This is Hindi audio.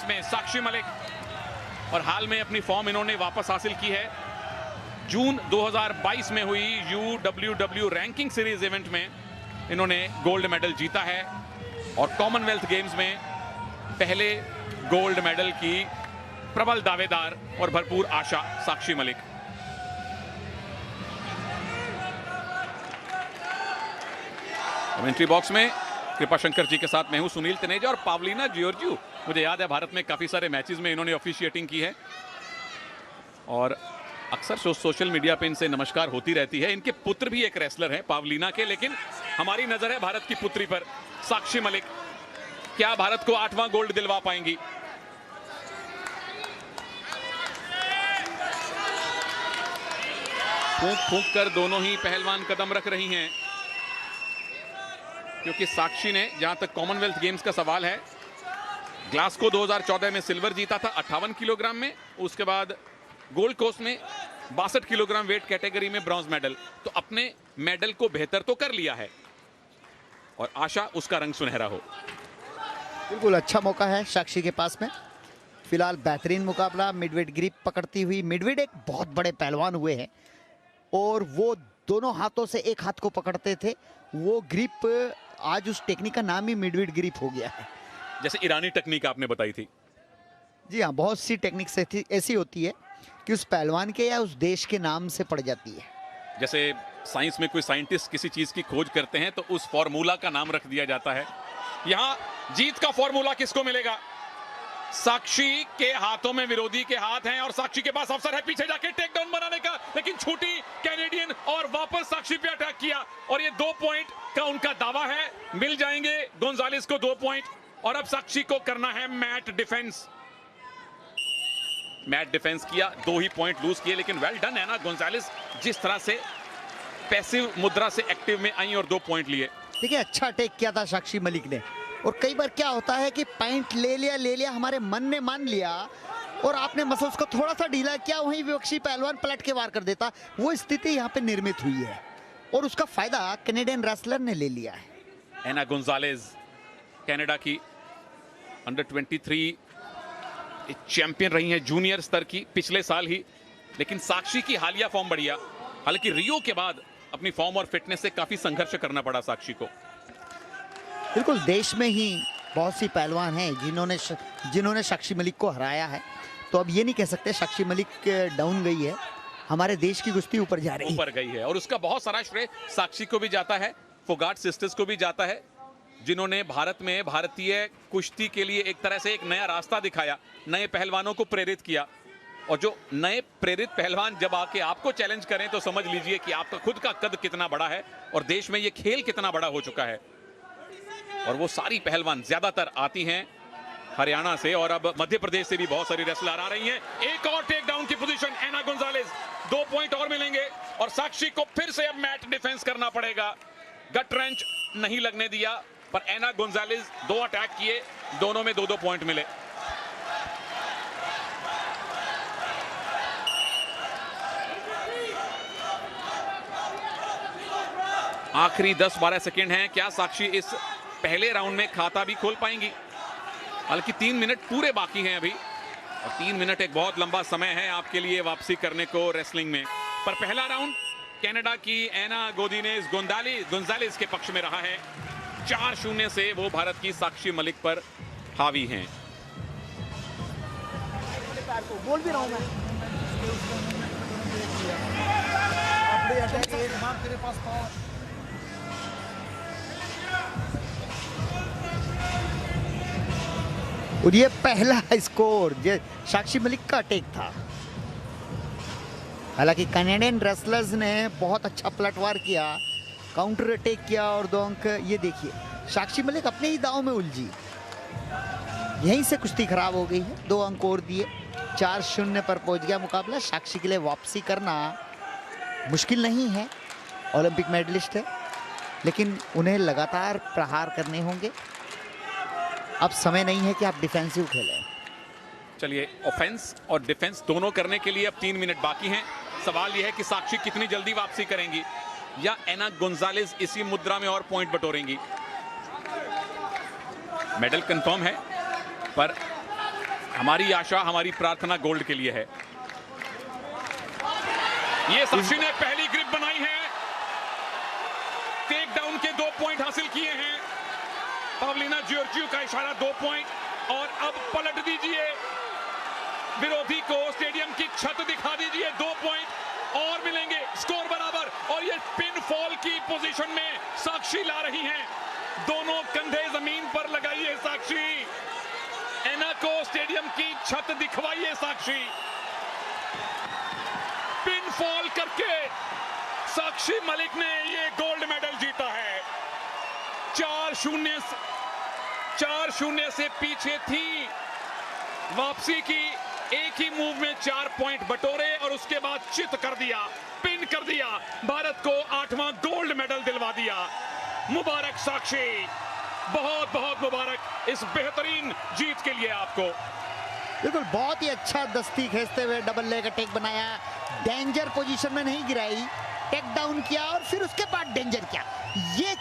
में साक्षी मलिक और हाल में अपनी फॉर्म इन्होंने वापस हासिल की है। जून 2022 में हुई UWW रैंकिंग सीरीज इवेंट में इन्होंने गोल्ड मेडल जीता है और कॉमनवेल्थ गेम्स में पहले गोल्ड मेडल की प्रबल दावेदार और भरपूर आशा साक्षी मलिक। कमेंट्री बॉक्स में कृपाशंकर जी के साथ मैं हूं सुनील तनेजा और पावलीना जियोर्जियू। मुझे याद है भारत में काफी सारे मैचेस में इन्होंने ऑफिशिएटिंग की है और अक्सर सोशल मीडिया पे इनसे नमस्कार होती रहती है। इनके पुत्र भी एक रेसलर हैं पावलीना के, लेकिन हमारी नजर है भारत की पुत्री पर साक्षी मलिक। क्या भारत को 8वां गोल्ड दिलवा पाएंगी? फूंक फूंक कर दोनों ही पहलवान कदम रख रही हैं, क्योंकि साक्षी ने, जहां तक कॉमनवेल्थ गेम्स का सवाल है, ग्लासगो 2014 में सिल्वर जीता था 58 किलोग्राम में। उसके बाद गोल्ड कोस्ट में 62 किलोग्राम वेट कैटेगरी में ब्रॉन्ज मेडल। तो अपने मेडल को बेहतर तो कर लिया है और आशा उसका रंग सुनहरा हो। बिल्कुल अच्छा मौका है साक्षी के पास में। फिलहाल बेहतरीन मुकाबला, मिडवेट ग्रिप पकड़ती हुई। मिडवेट एक बहुत बड़े पहलवान हुए हैं और वो दोनों हाथों से एक हाथ को पकड़ते थे। वो ग्रिप, आज उस टेक्निक का नाम ही मिडवेट ग्रिप हो गया है। जैसे ईरानी टेक्निक आपने बताई थी। जी हाँ, बहुत सी टेक्निक्स ऐसी होती है कि उस पहलवान के या उस देश के नाम से पड़ जाती है। जैसे साइंस में कोई साइंटिस्ट किसी चीज की खोज करते हैं तो उस फॉर्मूला का नाम रख दिया जाता है। यहां जीत का फॉर्मूला किसको मिलेगा? साक्षी के हाथों में विरोधी के हाथ हैं और साक्षी के पास अवसर है पीछे जाके टेक डाउन बनाने का, लेकिन छूटी कैनेडियन और वापस साक्षी पे अटैक किया और ये 2 पॉइंट का उनका दावा है। मिल जाएंगे गोंजालेस को 2 पॉइंट और अब साक्षी को करना है मैट डिफेंस। मैट डिफेंस किया, 2 ही पॉइंट लूज किए, लेकिन वेल डन है ना गोंजालेस, जिस तरह से पैसिव मुद्रा से एक्टिव में आई और 2 पॉइंट लिए। देखिए, अच्छा अटैक किया था साक्षी मलिक ने। और कई बार क्या होता है कि पॉइंट ले लिया, हमारे मन ने मान लिया और आपने मसल्स को थोड़ा सा ढीला किया, वहीं विपक्षी पहलवान पलट के वार कर देता। वो स्थिति यहाँ पे निर्मित हुई है और उसका फायदा कैनेडियन रेसलर ने ले लिया है। एना गोंजालेस कनाडा की अंडर 23 चैंपियन रही हैं, जूनियर स्तर की, पिछले साल ही। लेकिन साक्षी की हालिया फॉर्म बढ़िया। हालांकि रियो के बाद अपनी फॉर्म और फिटनेस से काफी संघर्ष करना पड़ा साक्षी को। बिल्कुल, देश में ही बहुत सी पहलवान हैं जिन्होंने साक्षी मलिक को हराया है। तो अब ये नहीं कह सकते साक्षी मलिक डाउन गई है, हमारे देश की कुश्ती ऊपर जा रही है। ऊपर गई है और उसका बहुत सारा श्रेय साक्षी को भी जाता है, फोगाट सिस्टर्स को भी जाता है, जिन्होंने भारत में भारतीय कुश्ती के लिए एक तरह से एक नया रास्ता दिखाया, नए पहलवानों को प्रेरित किया। और जो नए प्रेरित पहलवान जब आके आपको चैलेंज करें तो समझ लीजिए कि आपका खुद का कद कितना बड़ा है और देश में ये खेल कितना बड़ा हो चुका है। और वो सारी पहलवान ज्यादातर आती हैं हरियाणा से और अब मध्य प्रदेश से भी बहुत सारी रेसलर आ रही हैं। एक और टेक डाउन की पोजीशन एना गोंजालेस, 2 पॉइंट और मिलेंगे और साक्षी को फिर से अब मैट डिफेंस करना पड़ेगा। गट रेंच नहीं लगने दिया, पर एना गोंजालेस 2 अटैक किए, दोनों में 2-2 पॉइंट मिले। आखिरी 10-12 सेकंड हैं। क्या साक्षी इस पहले राउंड में खाता भी खोल पाएंगी? हालांकि 3 मिनट पूरे बाकी हैं अभी और 3 मिनट एक बहुत लंबा समय है आपके लिए वापसी करने को रेसलिंग में। पर पहला राउंड कनाडा की एना गोंजालेस के पक्ष में रहा है। 4-0 से वो भारत की साक्षी मलिक पर हावी हैं। बोल भी रहा हूं मैं। और ये पहला स्कोर जो साक्षी मलिक का अटैक था। हालांकि कैनेडियन रेसलर्स ने बहुत अच्छा पलटवार किया, काउंटर अटैक किया और 2 अंक। ये देखिए, साक्षी मलिक अपने ही दांव में उलझी, यहीं से कुश्ती खराब हो गई है। 2 अंक और दिए, 4-0 पर पहुंच गया मुकाबला। साक्षी के लिए वापसी करना मुश्किल नहीं है, ओलंपिक मेडलिस्ट है, लेकिन उन्हें लगातार प्रहार करने होंगे। अब समय नहीं है कि आप डिफेंसिव खेलें। चलिए, ऑफेंस और डिफेंस दोनों करने के लिए अब 3 मिनट बाकी हैं। सवाल यह है कि साक्षी कितनी जल्दी वापसी करेंगी या एना गोंजालेस इसी मुद्रा में और पॉइंट बटोरेंगी। मेडल कंफर्म है, पर हमारी आशा, हमारी प्रार्थना गोल्ड के लिए है। ये साक्षी ने पहली ग्रिप बनाई है, टेक डाउन के 2 पॉइंट हासिल किए हैं। पवलिना जॉर्जियो का इशारा 2 पॉइंट। और अब पलट दीजिए विरोधी को, स्टेडियम की छत दिखा दीजिए, 2 पॉइंट और मिलेंगे, स्कोर बराबर। और ये पिन फॉल की पोजीशन में साक्षी ला रही हैं। दोनों कंधे जमीन पर लगाइए साक्षी, एना को स्टेडियम की छत दिखवाइए साक्षी। पिन फॉल करके साक्षी मलिक ने ये गोल्ड मेडल जीता है। 4-0 से पीछे थी, वापसी की, एक ही मूव में 4 पॉइंट बटोरे और उसके बाद चित कर दिया, पिन कर दिया, भारत को 8वां गोल्ड मेडल दिलवा दिया। मुबारक साक्षी, बहुत बहुत मुबारक इस बेहतरीन जीत के लिए आपको। बिल्कुल, बहुत ही अच्छा दस्ती खींचते हुए डबल लेग अटैक बनाया, डेंजर पोजीशन में नहीं गिराई, टेक डाउन किया और फिर उसके बाद डेंजर किया। ये